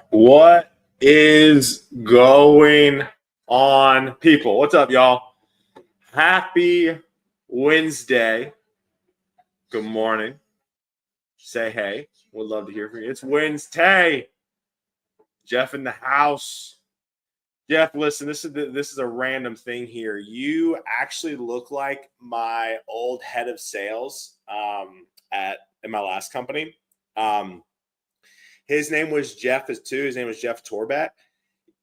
What is going on, people? What's up, y'all? Happy Wednesday. Good morning. Say hey. Would love to hear from you. It's Wednesday. Jeff in the house. Jeff, listen, this is a random thing here. You actually look like my old head of sales in my last company. His name was Jeff too. His name was Jeff Torbeck.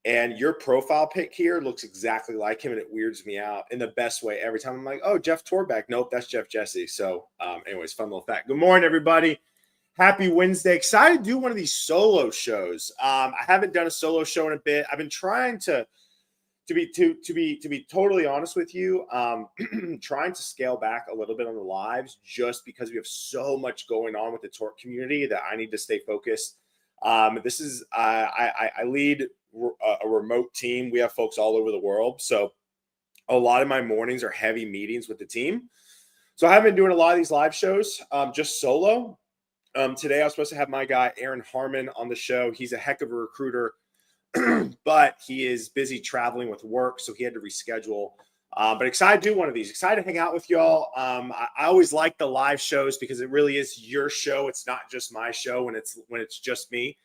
And your profile pic here looks exactly like him, and it weirds me out in the best way every time. I'm like, oh, Jeff Torbeck. Nope, that's Jeff Jesse. So anyways, fun little fact. Good morning, everybody. Happy Wednesday. Excited to do one of these solo shows. I haven't done a solo show in a bit. I've been trying to be totally honest with you, trying to scale back a little bit on the lives just because we have so much going on with the torc community that I need to stay focused. This is I lead a remote team. We have folks all over the world, so a lot of my mornings are heavy meetings with the team. So I haven't been doing a lot of these live shows, just solo. Today I was supposed to have my guy Aaron Harmon on the show. He's a heck of a recruiter, but he is busy traveling with work, so he had to reschedule. But excited to do one of these. Excited to hang out with y'all. I always like the live shows because it really is your show. It's not just my show when it's just me.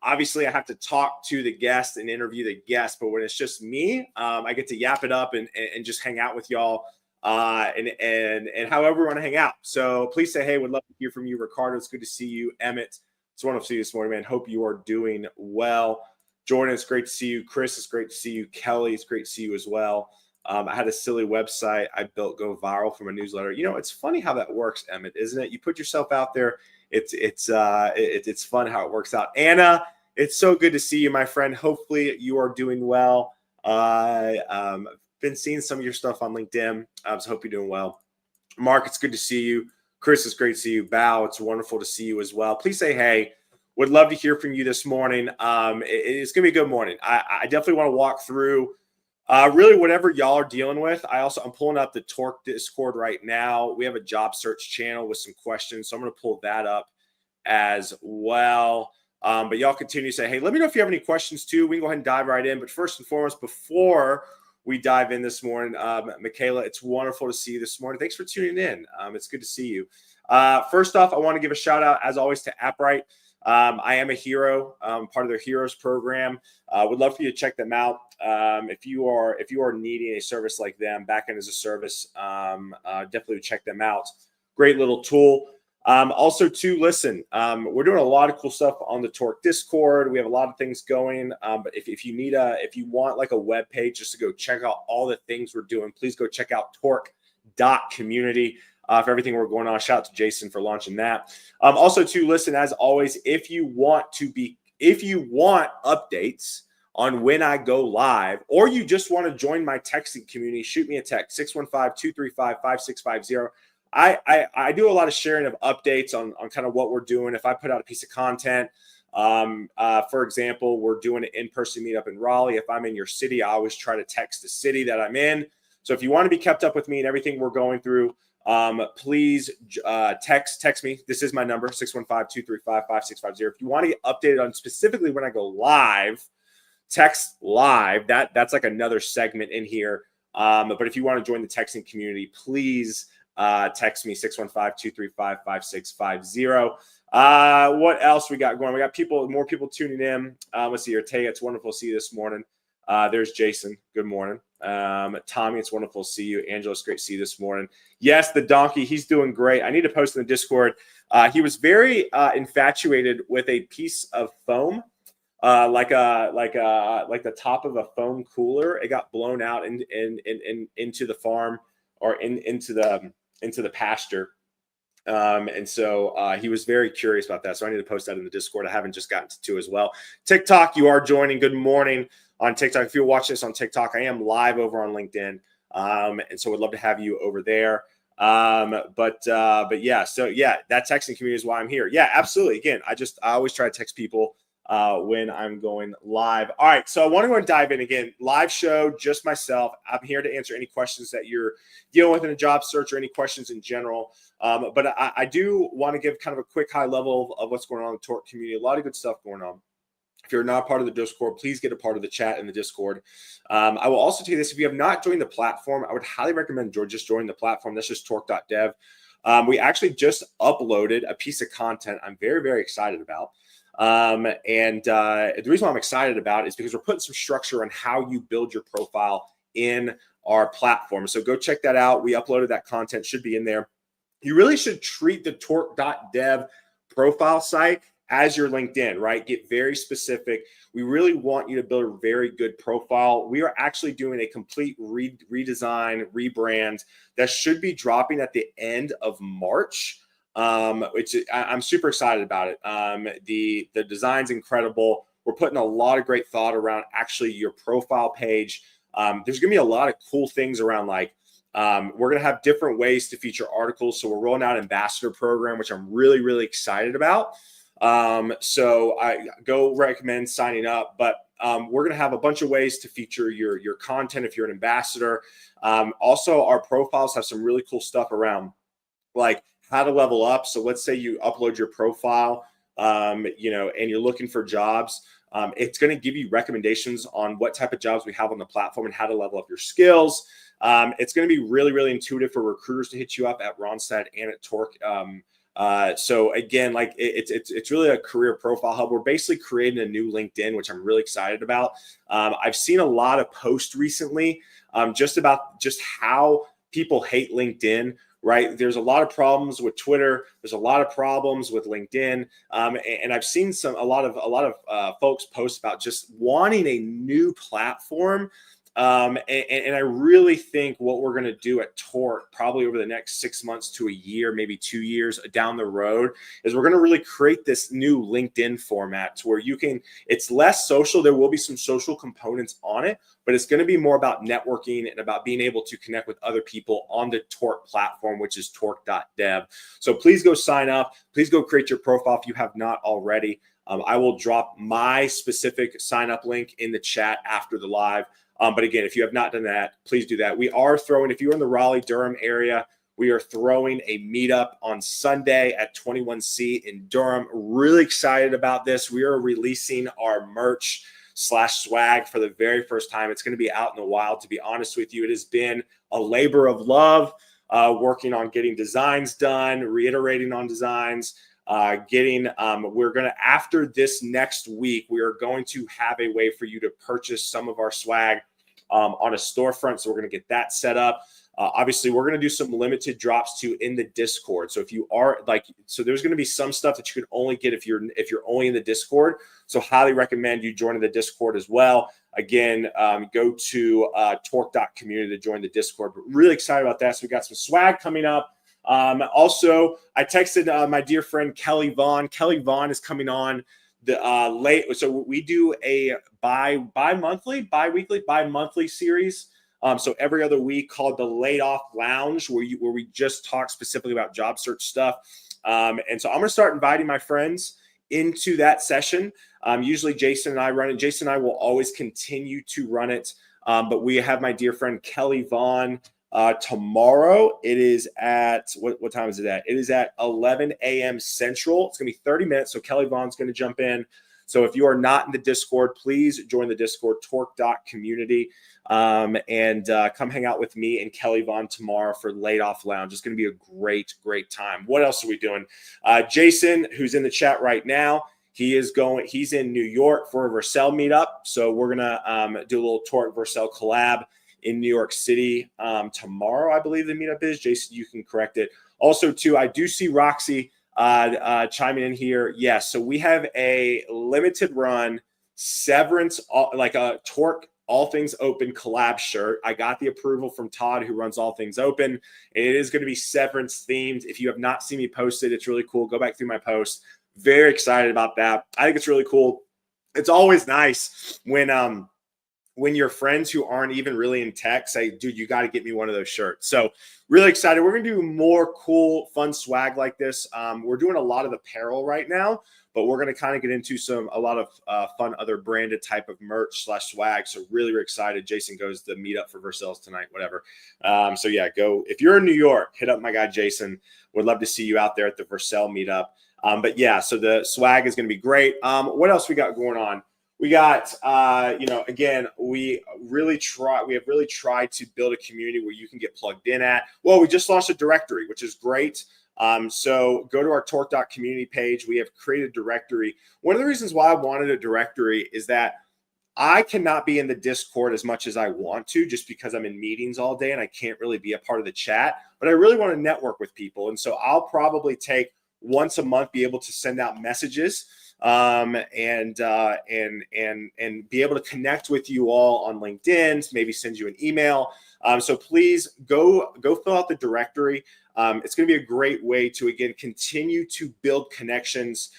Obviously, I have to talk to the guest and interview the guest, but when it's just me, I get to yap it up and just hang out with y'all and however we want to hang out. So please say hey. Would love to hear from you, Ricardo. It's good to see you, Emmett. It's wonderful to see you this morning, man. Hope you are doing well. Jordan, it's great to see you. Chris, it's great to see you. Kelly, it's great to see you as well. I had a silly website I built go viral from a newsletter. You know, it's funny how that works, Emmett, isn't it? You put yourself out there. It's fun how it works out. Anna, it's so good to see you, my friend. Hopefully you are doing well. Been seeing some of your stuff on LinkedIn. So hope you're doing well. Mark, it's good to see you. Chris, it's great to see you. Bao, it's wonderful to see you as well. Please say hey. Would love to hear from you this morning. It's going to be a good morning. I definitely want to walk through really whatever y'all are dealing with. I'm pulling up the torc Discord right now. We have a job search channel with some questions, so I'm going to pull that up as well. But y'all continue to say, hey, let me know if you have any questions too. We can go ahead and dive right in. But first and foremost, before we dive in this morning, Michaela, it's wonderful to see you this morning. Thanks for tuning in. It's good to see you. First off, I want to give a shout out, as always, to AppRight. I am a hero, part of their Heroes program. Would love for you to check them out. If you are needing a service like them, backend as a service, definitely check them out. Great little tool. Also, too, listen, we're doing a lot of cool stuff on the torc Discord. We have a lot of things going. But if you want like a web page just to go check out all the things we're doing, please go check out torc.community. For everything we're going on. Shout out to Jason for launching that. Also, to listen, as always, if you want updates on when I go live, or you just want to join my texting community, shoot me a text, 615-235-5650. I do a lot of sharing of updates on kind of what we're doing. If I put out a piece of content, for example, we're doing an in-person meetup in Raleigh. If I'm in your city, I always try to text the city that I'm in. So if you want to be kept up with me and everything we're going through, please text me. This is my number, 615-235-5650. If you want to get updated on specifically when I go live, text live. That's like another segment in here. But if you want to join the texting community, please text me, 615-235-5650. What else we got going? We got more people tuning in. Let's see here. Taya, it's wonderful to see you this morning. There's Jason. Good morning. Tommy, it's wonderful to see you. Angela, it's great to see you this morning. Yes, the donkey, he's doing great. I need to post in the Discord. He was very infatuated with a piece of foam, like the top of a foam cooler. It got blown out into the farm or into the pasture. And so he was very curious about that. So I need to post that in the Discord. I haven't just gotten to as well. TikTok, you are joining. Good morning on TikTok. If you're watching this on TikTok, I am live over on LinkedIn. And so we'd love to have you over there. But yeah, so yeah, that texting community is why I'm here. Yeah, absolutely. Again, I always try to text people when I'm going live. All right, so I want to go and dive in again. Live show, just myself. I'm here to answer any questions that you're dealing with in a job search or any questions in general. But I do want to give kind of a quick high level of what's going on in the torque community. A lot of good stuff going on. If you're not part of the Discord, please get a part of the chat in the Discord. I will also tell you this: if you have not joined the platform, I would highly recommend just joining the platform. That's just torc.dev. We actually just uploaded a piece of content I'm very, very excited about. The reason why I'm excited about it is because we're putting some structure on how you build your profile in our platform. So go check that out. We uploaded that content, should be in there. You really should treat the torc.dev profile site as your LinkedIn, right? Get very specific. We really want you to build a very good profile. We are actually doing a complete redesign, rebrand that should be dropping at the end of March. Which I'm super excited about it. The design's incredible. We're putting a lot of great thought around actually your profile page. There's gonna be a lot of cool things around, like we're gonna have different ways to feature articles. So we're rolling out an ambassador program, which I'm really, really excited about. So I go recommend signing up, but we're going to have a bunch of ways to feature your content if you're an ambassador. Also, our profiles have some really cool stuff around, like how to level up. So let's say you upload your profile, and you're looking for jobs. It's going to give you recommendations on what type of jobs we have on the platform and how to level up your skills. It's going to be really, really intuitive for recruiters to hit you up at Ronstadt and at Torque. So again, like it's really a career profile hub. We're basically creating a new LinkedIn, which I'm really excited about. I've seen a lot of posts recently, just how people hate LinkedIn, right? There's a lot of problems with Twitter. There's a lot of problems with LinkedIn. And I've seen a lot of folks post about just wanting a new platform. And I really think what we're going to do at Torque, probably over the next 6 months to a year, maybe 2 years down the road, is we're going to really create this new LinkedIn format to where it's less social. There will be some social components on it, but it's going to be more about networking and about being able to connect with other people on the Torque platform, which is torc.dev. So please go sign up. Please go create your profile if you have not already. I will drop my specific sign up link in the chat after the live. But again, if you have not done that, please do that. We are throwing, if you're in the Raleigh-Durham area, we are throwing a meetup on Sunday at 21C in Durham. Really excited about this. We are releasing our merch / swag for the very first time. It's going to be out in the wild. To be honest with you, it has been a labor of love, working on getting designs done, reiterating on designs, we're going to, after this next week, we are going to have a way for you to purchase some of our swag on a storefront. So we're going to get that set up. Obviously, we're going to do some limited drops too in the Discord. So if you are there's going to be some stuff that you can only get if you're only in the Discord. So highly recommend you joining the Discord as well. Again, go to torc.community to join the Discord. But really excited about that. So we got some swag coming up. Also, I texted my dear friend Kelly Vaughn. Kelly Vaughn is coming on the late. So we do a bi-monthly series. So every other week, called the Laid Off Lounge, where we just talk specifically about job search stuff. And so I'm going to start inviting my friends into that session. Usually Jason and I run it. Jason and I will always continue to run it. But we have my dear friend Kelly Vaughn tomorrow. It is at, what time is it at? It is at 11 a.m. Central. It's going to be 30 minutes. So Kelly Vaughn's going to jump in. So if you are not in the Discord, please join the Discord, torc.community, and come hang out with me and Kelly Vaughn tomorrow for Laid Off Lounge. It's going to be a great, great time. What else are we doing? Jason, who's in the chat right now, he's in New York for a Vercel meetup. So we're going to do a little Torque Vercel collab in New York City tomorrow, I believe the meetup is. Jason, you can correct it. Also, too, I do see Roxy chiming in here. Yes, so we have a limited run Severance, like a Torque All Things Open collab shirt. I got the approval from Todd, who runs All Things Open, and it is going to be Severance themed. If you have not seen me post it, it's really cool. Go back through my post. Very excited about that. I think it's really cool. It's always nice when your friends who aren't even really in tech say, dude, you got to get me one of those shirts. So really excited. We're going to do more cool, fun swag like this. We're doing a lot of apparel right now, but we're going to kind of get into a lot of fun other branded type of merch / swag. So really excited. Jason goes to meet up for Versailles tonight, whatever. So yeah, go. If you're in New York, hit up my guy, Jason. Would love to see you out there at the Versailles meetup. But yeah, so the swag is going to be great. What else we got going on? We got, again, we have really tried to build a community where you can get plugged in at. Well, we just launched a directory, which is great. So go to our torc.community page. We have created a directory. One of the reasons why I wanted a directory is that I cannot be in the Discord as much as I want to, just because I'm in meetings all day and I can't really be a part of the chat, but I really want to network with people. And so I'll probably take once a month, be able to send out messages and be able to connect with you all on LinkedIn, maybe send you an email. So please go fill out the directory. It's going to be a great way to, again, continue to build connections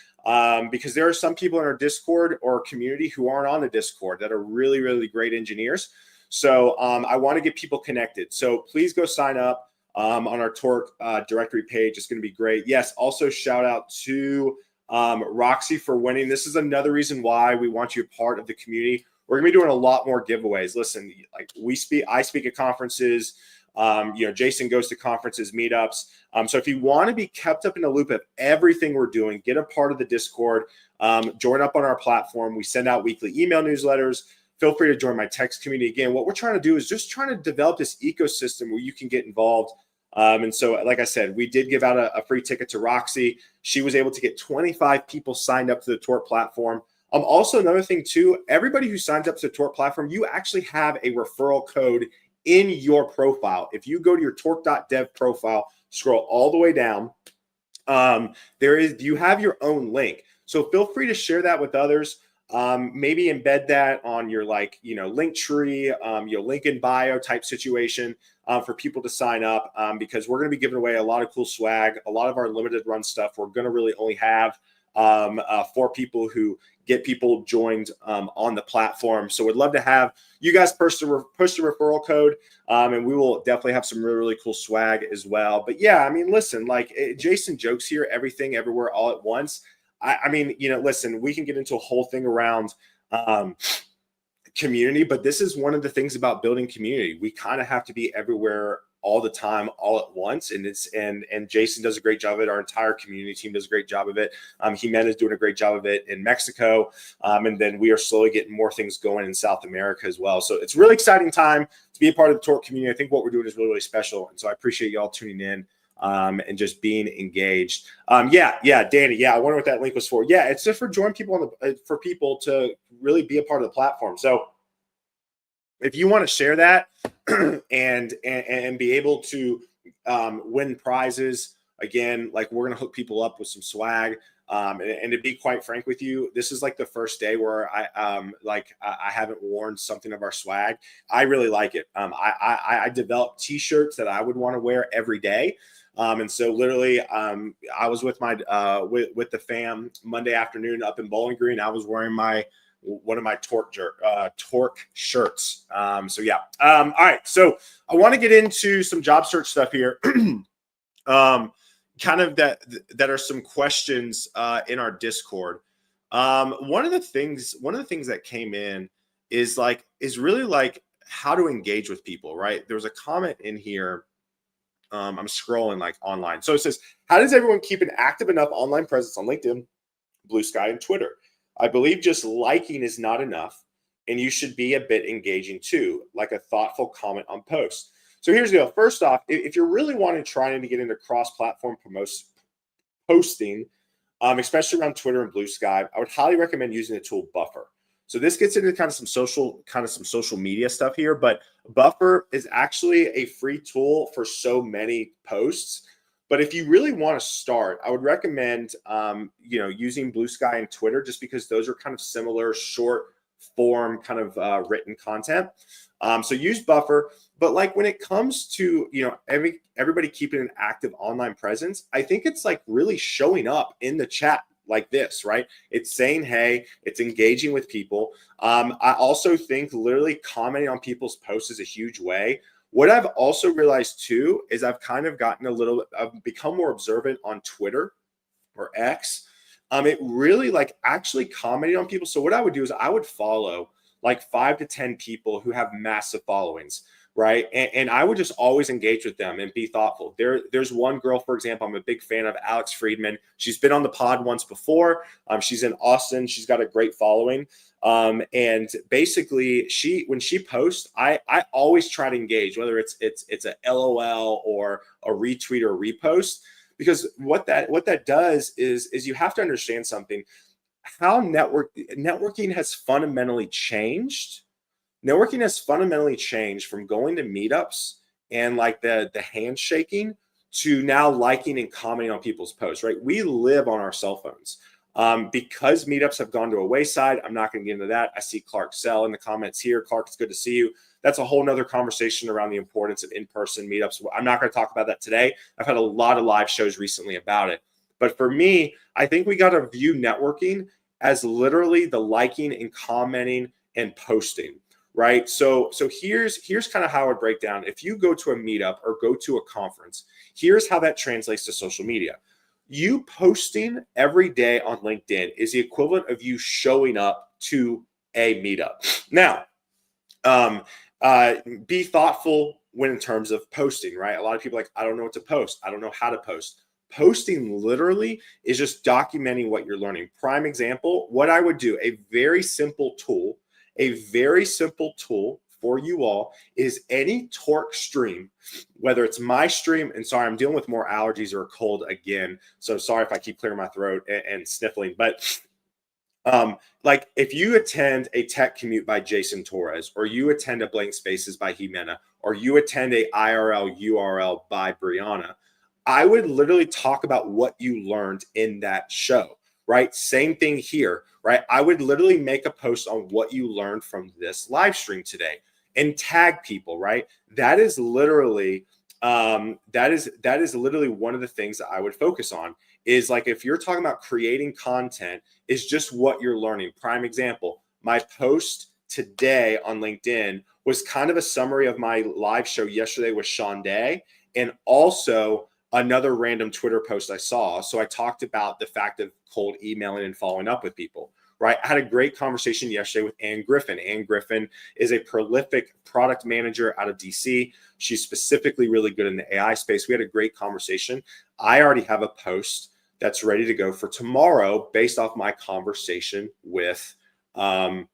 because there are some people in our Discord or community who aren't on the Discord that are really, really great engineers. So I want to get people connected. So please go sign up on our Torc directory page. It's going to be great. Yes, also shout out to Roxy for winning. This is another reason why we want you a part of the community. We're gonna be doing a lot more giveaways. Listen, like I speak at conferences. Jason goes to conferences, meetups. So if you want to be kept up in the loop of everything we're doing, get a part of the Discord, join up on our platform. We send out weekly email newsletters. Feel free to join my text community. Again, what we're trying to do is just trying to develop this ecosystem where you can get involved. And so, like I said, we did give out a free ticket to Roxy. She was able to get 25 people signed up to the Torc platform. Also, another thing too, everybody who signs up to the Torc platform, you actually have a referral code in your profile. If you go to your torc.dev profile, scroll all the way down, you have your own link. So feel free to share that with others. Maybe embed that on your link tree, link in bio type situation for people to sign up because we're going to be giving away a lot of cool swag. A lot of our limited run stuff, we're going to really only have for people who get people joined on the platform. So we'd love to have you guys push the referral code and we will definitely have some really, really cool swag as well. But yeah, I mean, listen, Jason jokes here, everything, everywhere, all at once. Listen, we can get into a whole thing around community, but this is one of the things about building community. We kind of have to be everywhere all the time, all at once. And Jason does a great job of it. Our entire community team does a great job of it. Jimenez is doing a great job of it in Mexico. And then we are slowly getting more things going in South America as well. So it's a really exciting time to be a part of the Torc community. I think what we're doing is really, really special. And so I appreciate y'all tuning in. And just being engaged. Danny. Yeah, I wonder what that link was for. Yeah, it's just for join people for people to really be a part of the platform. So if you want to share that and be able to win prizes, again, we're gonna hook people up with some swag. And to be quite frank with you, this is the first day where I haven't worn something of our swag. I really like it. I developed t-shirts that I would want to wear every day. And so literally, I was with my with the fam Monday afternoon up in Bowling Green. I was wearing one of my Torc shirts. So yeah. All right. So I want to get into some job search stuff here. Kind of that are some questions in our Discord. One of the things that came in is really how to engage with people, right? There was a comment in here. I'm scrolling online. So it says, how does everyone keep an active enough online presence on LinkedIn, Blue Sky, and Twitter? I believe just liking is not enough, and you should be a bit engaging too, like a thoughtful comment on posts. So here's the deal. First off, if you're really trying to get into cross-platform posting, especially around Twitter and Blue Sky, I would highly recommend using the tool Buffer. So this gets into kind of some social media stuff here, but Buffer is actually a free tool for so many posts. But if you really want to start, I would recommend using Blue Sky and Twitter, just because those are kind of similar short form kind of written content. So use Buffer. But when it comes to everybody keeping an active online presence, I think it's really showing up in the chat like this, right? It's saying, hey, it's engaging with people. I also think literally commenting on people's posts is a huge way. What I've also realized too is I've kind of I've become more observant on Twitter or X. it really like actually commenting on people. So what I would do is I would follow like 5 to 10 people who have massive followings, right? And I would just always engage with them and be thoughtful. There's one girl, for example, I'm a big fan of, Alex Friedman. She's been on the pod once before. She's in Austin. She's got a great following. And basically when she posts, I always try to engage, whether it's a LOL or a retweet or a repost, because what that does is you have to understand something, how networking has fundamentally changed. Networking has fundamentally changed from going to meetups and like the handshaking to now liking and commenting on people's posts, right? We live on our cell phones. Because meetups have gone to a wayside, I'm not going to get into that. I see Clark Sell in the comments here. Clark, it's good to see you. That's a whole nother conversation around the importance of in-person meetups. I'm not going to talk about that today. I've had a lot of live shows recently about it. But for me, I think we got to view networking as literally the liking and commenting and posting, right? So here's kind of how I would break down. If you go to a meetup or go to a conference, here's how that translates to social media. You posting every day on LinkedIn is the equivalent of you showing up to a meetup. Now, be thoughtful when in terms of posting, right? A lot of people are like, I don't know what to post. I don't know how to post. Posting literally is just documenting what you're learning. Prime example, what I would do, a very simple tool for you all is any torc stream, whether it's my stream, and sorry, I'm dealing with more allergies or a cold again, so sorry if I keep clearing my throat and sniffling, but like if you attend a Tech Commute by Jason Torres, or you attend a Blank Spaces by Jimena, or you attend a IRL URL by Brianna, I would literally talk about what you learned in that show, right? Same thing here, right? I would literally make a post on what you learned from this live stream today and tag people, right? That is literally that is literally one of the things that I would focus on, is like if you're talking about creating content, is just what you're learning. Prime example, my post today on LinkedIn was kind of a summary of my live show yesterday with Sean Day, and also another random Twitter post I saw. So I talked about the fact of cold emailing and following up with people, right? I had a great conversation yesterday with Ann Griffin. Ann Griffin is a prolific product manager out of DC. She's specifically really good in the AI space. We had a great conversation. I already have a post that's ready to go for tomorrow based off my conversation with Ann,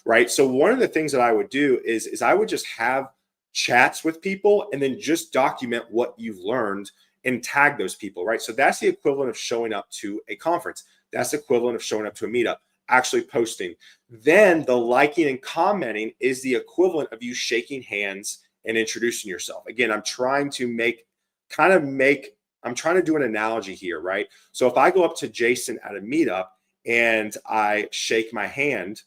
right? So one of the things that I would do is I would just have chats with people and then just document what you've learned and tag those people, right? So that's the equivalent of showing up to a conference. That's the equivalent of showing up to a meetup, actually posting. Then the liking and commenting is the equivalent of you shaking hands and introducing yourself. Again, I'm trying to do an analogy here, right? So if I go up to Jason at a meetup and I shake my hand,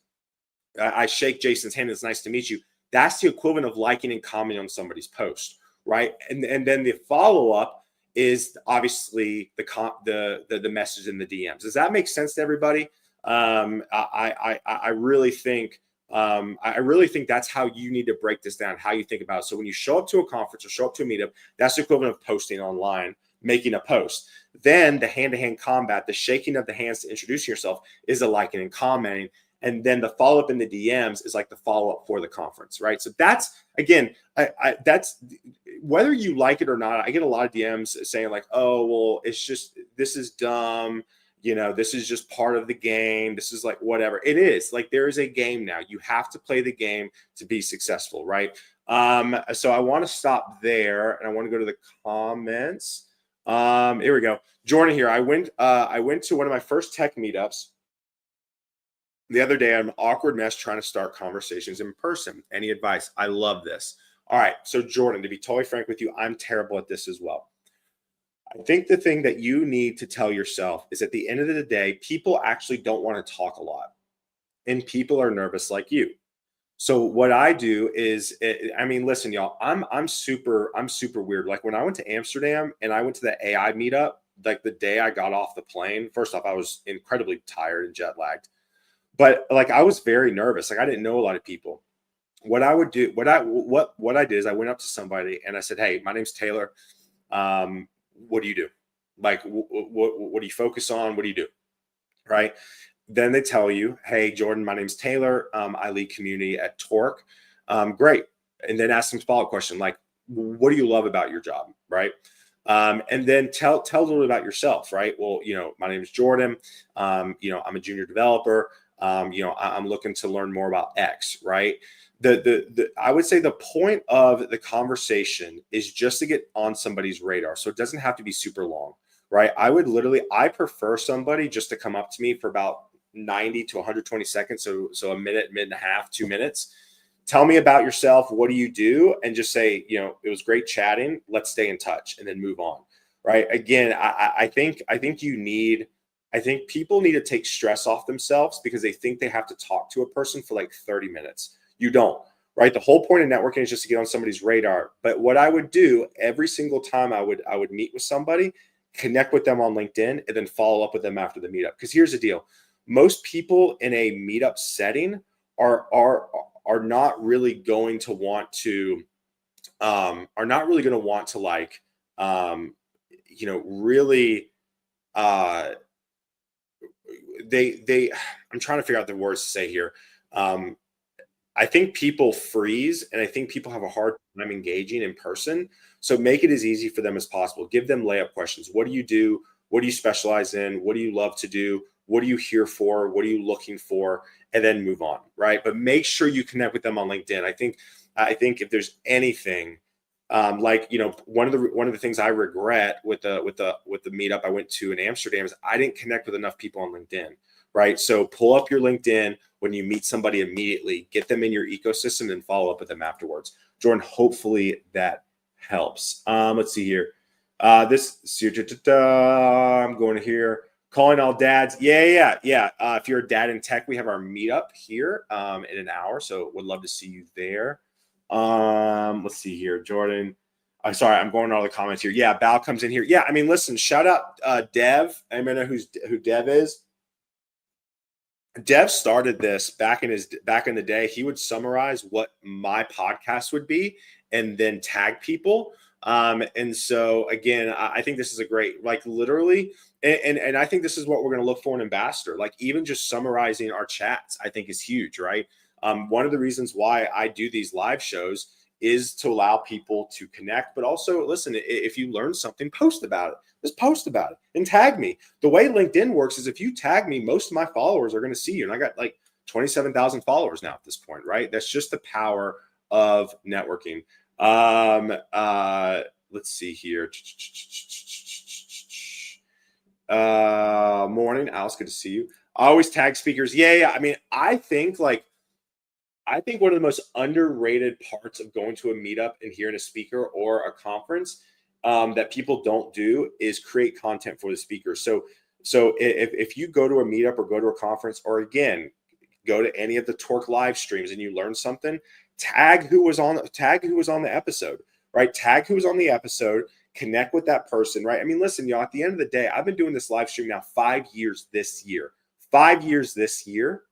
I shake Jason's hand, it's nice to meet you. That's the equivalent of liking and commenting on somebody's post, right? And then the follow-up is obviously the message in the DMs. Does that make sense to everybody? I really think that's how you need to break this down, how you think about it. So when you show up to a conference or show up to a meetup, that's the equivalent of posting online, making a post. Then the hand-to-hand combat, the shaking of the hands to introduce yourself, is the liking and commenting. And then the follow-up in the DMs is like the follow-up for the conference, right? So that's, again, that's whether you like it or not. I get a lot of DMs saying like, oh, well, it's just, this is dumb. This is just part of the game. This is like, whatever. It is like, there is a game now. You have to play the game to be successful, right? So I want to stop there and I want to go to the comments. Here we go. Jordan here. I went to one of my first tech meetups the other day. I'm an awkward mess trying to start conversations in person. Any advice? I love this. All right. So Jordan, to be totally frank with you, I'm terrible at this as well. I think the thing that you need to tell yourself is at the end of the day, people actually don't want to talk a lot, and people are nervous like you. So what I do is, listen, y'all, I'm super weird. Like when I went to Amsterdam and I went to the AI meetup, like the day I got off the plane, first off, I was incredibly tired and jet lagged. But like I was very nervous. Like I didn't know a lot of people. What I would do, what I did is I went up to somebody and I said, "Hey, my name's Taylor. What do you do?" Like, what do you focus on? What do you do? Right. Then they tell you, hey, Jordan, my name's Taylor. I lead community at Torc. Great. And then ask them a follow-up question like, what do you love about your job? Right. And then tell a little bit about yourself, right? Well, my name is Jordan. I'm a junior developer. I'm looking to learn more about X, right? I would say the point of the conversation is just to get on somebody's radar. So it doesn't have to be super long, right? I prefer somebody just to come up to me for about 90 to 120 seconds. So a minute and a half, 2 minutes. Tell me about yourself. What do you do? And just say, it was great chatting. Let's stay in touch and then move on. Right. Again, I think people need to take stress off themselves because they think they have to talk to a person for like 30 minutes. You don't. Right. The whole point of networking is just to get on somebody's radar. But what I would do every single time I would meet with somebody, connect with them on LinkedIn and then follow up with them after the meetup. Because here's the deal. Most people in a meetup setting are not really going to want to like really they I'm trying to figure out the words to say here. I think people freeze and I think people have a hard time engaging in person. So make it as easy for them as possible. Give them layup questions. What do you do? What do you specialize in? What do you love to do? What are you here for? What are you looking for? And then move on, right? But make sure you connect with them on LinkedIn. I think if there's anything, one of the things I regret with the meetup I went to in Amsterdam is I didn't connect with enough people on LinkedIn, right? So pull up your LinkedIn when you meet somebody immediately, get them in your ecosystem and follow up with them afterwards. Jordan, hopefully that helps. Let's see here. I'm going to here. Calling all dads. Yeah. If you're a dad in tech, we have our meetup here in an hour. So would love to see you there. Let's see here. Jordan. I'm sorry, I'm going to all the comments here. Yeah, Bal comes in here. Yeah, I mean, listen, shout out Dev. I don't know who Dev is. Dev started this back in the day. He would summarize what my podcast would be and then tag people. And so again, I think this is a great, like literally, and I think this is what we're going to look for in an ambassador. Like even just summarizing our chats, I think is huge, right? One of the reasons why I do these live shows is to allow people to connect, but also listen, if you learn something, post about it. Just post about it and tag me. The way LinkedIn works is if you tag me, most of my followers are going to see you. And I got like 27,000 followers now at this point, right? That's just the power of networking. Let's see here. Morning, Alice, good to see you. I always tag speakers. Yeah. I mean, I think one of the most underrated parts of going to a meetup and hearing a speaker or a conference that people don't do is create content for the speaker. So if you go to a meetup or go to a conference, or again, go to any of the Torc live streams and you learn something, tag who was on the episode, right? Tag who was on the episode, connect with that person, right? I mean, listen, y'all, at the end of the day, I've been doing this live stream now 5 years this year. 5 years this year.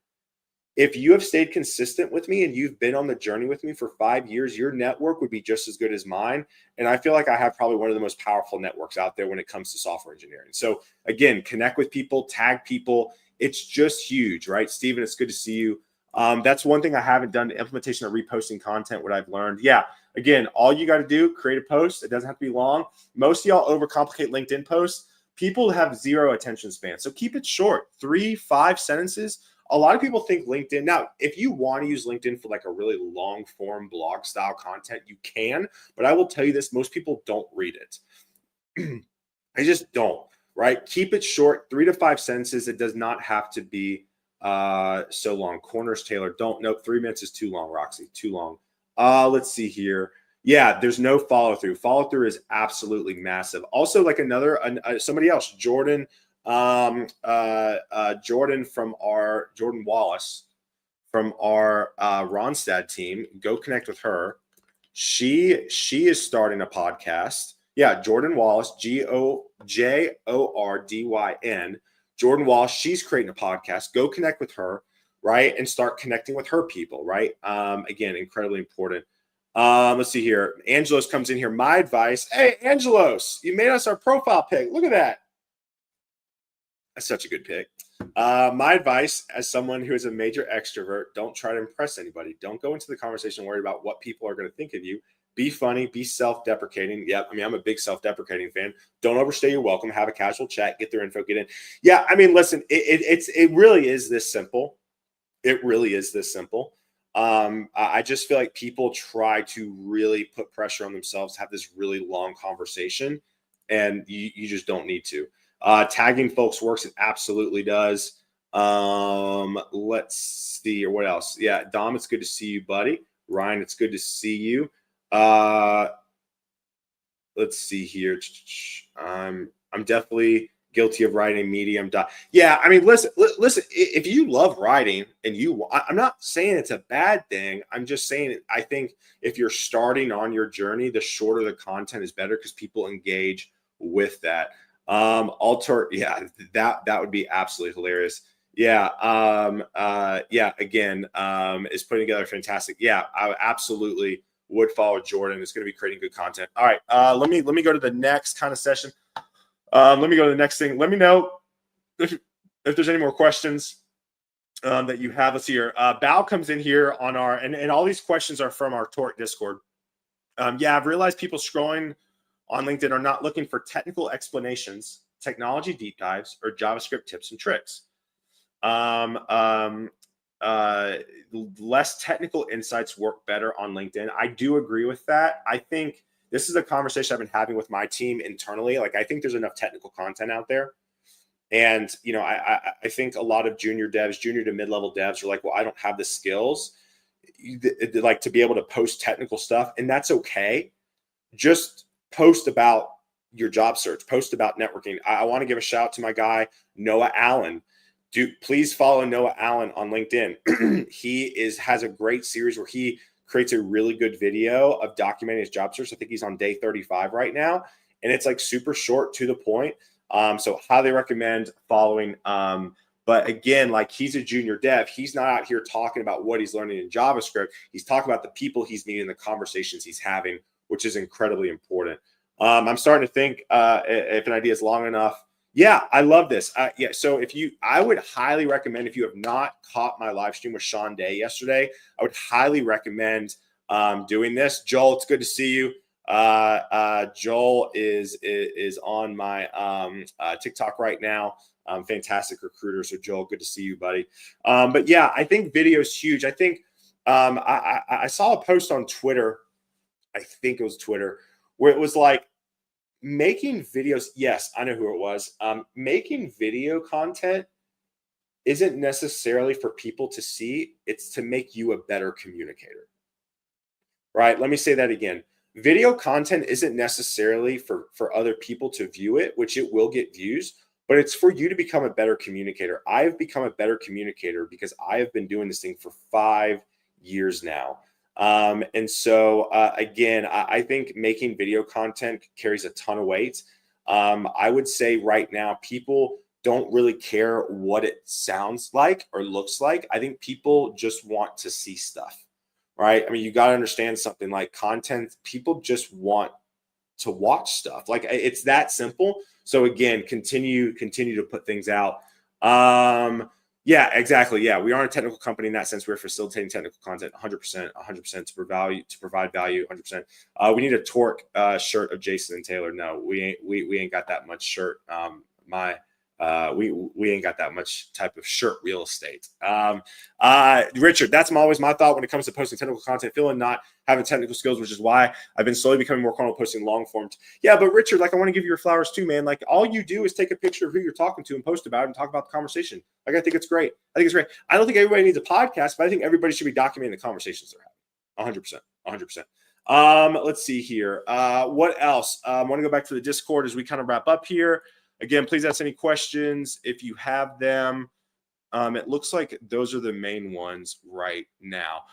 If you have stayed consistent with me and you've been on the journey with me for 5 years, your network would be just as good as mine. And I feel like I have probably one of the most powerful networks out there when it comes to software engineering. So again, connect with people, tag people. It's just huge, right? Steven, it's good to see you. That's one thing I haven't done, the implementation of reposting content, what I've learned. Yeah, again, all you got to do, create a post. It doesn't have to be long. Most of y'all overcomplicate LinkedIn posts. People have zero attention span. So keep it short, 3-5 sentences. A lot of people think LinkedIn. Now, if you want to use LinkedIn for like a really long form blog style content, you can. But I will tell you this, most people don't read it. I just don't, right? Keep it short, 3 to 5 sentences. It does not have to be so long. Corners, Taylor, don't. Nope, 3 minutes is too long, Roxy, too long. Let's see here. Yeah, there's no follow through. Follow through is absolutely massive. Also, like somebody else, Jordan. Jordan Wallace from our Ronstadt team. Go connect with her. She is starting a podcast. Yeah, Jordan Wallace, Jordyn. Jordan Wallace. She's creating a podcast. Go connect with her, right, and start connecting with her people, right? Again, incredibly important. Let's see here. Angelos comes in here. My advice. Hey, Angelos, you made us our profile pic. Look at that. That's such a good pick. My advice as someone who is a major extrovert, don't try to impress anybody. Don't go into the conversation worried about what people are going to think of you. Be funny, be self-deprecating. Yep. I mean, I'm a big self-deprecating fan. Don't overstay your welcome. Have a casual chat, get their info, get in. Yeah. I mean, listen, it really is this simple. It really is this simple. I just feel like people try to really put pressure on themselves, have this really long conversation, and you just don't need to. Tagging folks works. It absolutely does. Let's see, or what else? Yeah, Dom, it's good to see you, buddy. Ryan, it's good to see you. Let's see here. I'm definitely guilty of writing medium. Yeah, I mean, listen. If you love writing and I'm not saying it's a bad thing. I'm just saying I think if you're starting on your journey, the shorter the content is better because people engage with that. Alter, yeah, that would be absolutely hilarious. Yeah. Yeah. Again, is putting together fantastic. Yeah, I absolutely would follow Jordan. It's going to be creating good content. All right. Let me go to the next kind of session. Let me go to the next thing. Let me know if there's any more questions that you have. Let's see here. Bao comes in here on our, and all these questions are from our Torque Discord. Yeah, I've realized people scrolling on LinkedIn are not looking for technical explanations, technology deep dives, or JavaScript tips and tricks. Less technical insights work better on LinkedIn. I do agree with that. I think this is a conversation I've been having with my team internally. Like, I think there's enough technical content out there. And, you know, I think a lot of junior devs, junior to mid-level devs are like, well, I don't have the skills like to be able to post technical stuff. And that's okay. Just post about your job search, post about networking. I want to give a shout out to my guy, Noah Allen. Please follow Noah Allen on LinkedIn. He has a great series where he creates a really good video of documenting his job search. I think he's on day 35 right now. And it's like super short, to the point. So highly recommend following. But again, like, he's a junior dev. He's not out here talking about what he's learning in JavaScript. He's talking about the people he's meeting, the conversations he's having, which is incredibly important. I'm starting to think if an idea is long enough. Yeah, I love this. Yeah, so I would highly recommend, if you have not caught my live stream with Sean Day yesterday, I would highly recommend doing this. Joel, it's good to see you. Joel is on my TikTok right now. Fantastic recruiter. So Joel, good to see you, buddy. But yeah, I think video is huge. I think I saw a post on Twitter. I think it was Twitter, where it was like, making videos. Yes, I know who it was. Making video content isn't necessarily for people to see. It's to make you a better communicator. Right? Let me say that again. Video content isn't necessarily for other people to view it, which it will get views, but it's for you to become a better communicator. I've become a better communicator because I have been doing this thing for 5 years now. And so, again, I think making video content carries a ton of weight. I would say right now, people don't really care what it sounds like or looks like. I think people just want to see stuff, right? I mean, you got to understand something like content. People just want to watch stuff. Like, it's that simple. So again, continue to put things out. Yeah, exactly. Yeah, we aren't a technical company in that sense. We're facilitating technical content 100% to provide value 100%. We need a Torque shirt of Jason and Taylor. No, we ain't got that much shirt. We ain't got that much type of shirt real estate. Richard, that's always my thought when it comes to posting technical content, feeling not having technical skills, which is why I've been slowly becoming more comfortable posting long form. Yeah, but Richard, like, I want to give you your flowers too, man. Like, all you do is take a picture of who you're talking to and post about it and talk about the conversation. Like, I think it's great. I don't think everybody needs a podcast, but I think everybody should be documenting the conversations they're having. 100%. Let's see here. What else? I want to go back to the Discord as we kind of wrap up here. Again, please ask any questions if you have them. It looks like those are the main ones right now.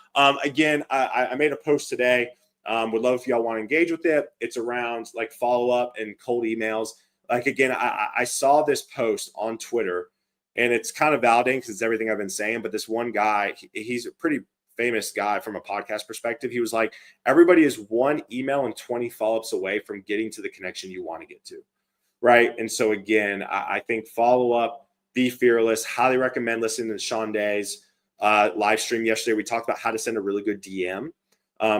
Again, I made a post today. Would love if y'all want to engage with it. It's around like follow-up and cold emails. Like, again, I saw this post on Twitter, and it's kind of validating because it's everything I've been saying. But this one guy, he's a pretty famous guy from a podcast perspective. He was like, everybody is one email and 20 follow-ups away from getting to the connection you want to get to. Right. And so again, I think follow up, be fearless. Highly recommend listening to Sean Day's live stream yesterday. We talked about how to send a really good DM.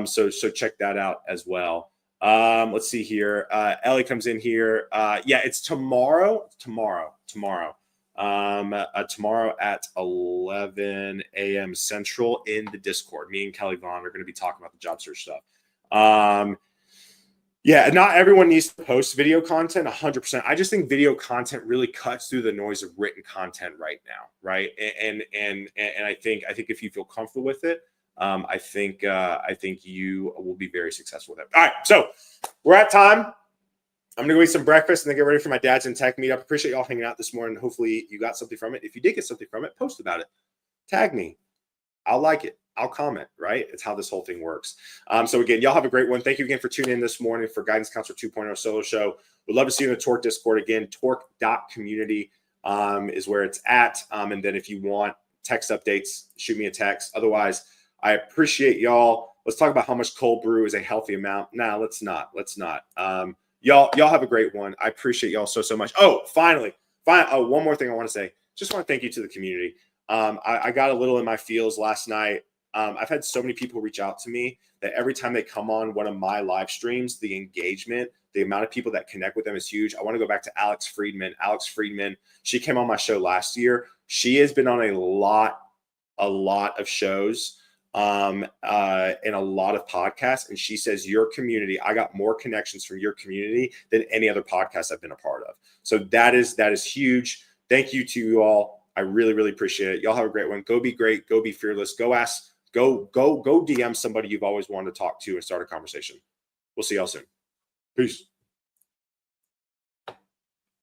So check that out as well. Let's see here. Ellie comes in here. Yeah, it's tomorrow at 11 a.m. Central in the Discord. Me and Kelly Vaughn are going to be talking about the job search stuff. Yeah, not everyone needs to post video content 100%. I just think video content really cuts through the noise of written content right now, right? And I think if you feel comfortable with it, I think you will be very successful with it. All right, so we're at time. I'm gonna go eat some breakfast and then get ready for my dad's in tech meetup. Appreciate y'all hanging out this morning. Hopefully you got something from it. If you did get something from it, post about it. Tag me. I'll like it. I'll comment, right? It's how this whole thing works. So again, y'all have a great one. Thank you again for tuning in this morning for Guidance Counselor 2.0 solo show. We'd love to see you in the Torc Discord. Again, torc.community is where it's at. And then if you want text updates, shoot me a text. Otherwise, I appreciate y'all. Let's talk about how much cold brew is a healthy amount. Nah, let's not. Y'all have a great one. I appreciate y'all so much. Oh, finally, one more thing I want to say. Just want to thank you to the community. I got a little in my feels last night. I've had so many people reach out to me that every time they come on one of my live streams, the engagement, the amount of people that connect with them is huge. I want to go back to Alex Friedman. Alex Friedman, she came on my show last year. She has been on a lot of shows and a lot of podcasts. And she says, your community, I got more connections from your community than any other podcast I've been a part of. So that is huge. Thank you to you all. I really appreciate it. Y'all have a great one. Go be great. Go be fearless. Go DM somebody you've always wanted to talk to and start a conversation. We'll see y'all soon. Peace.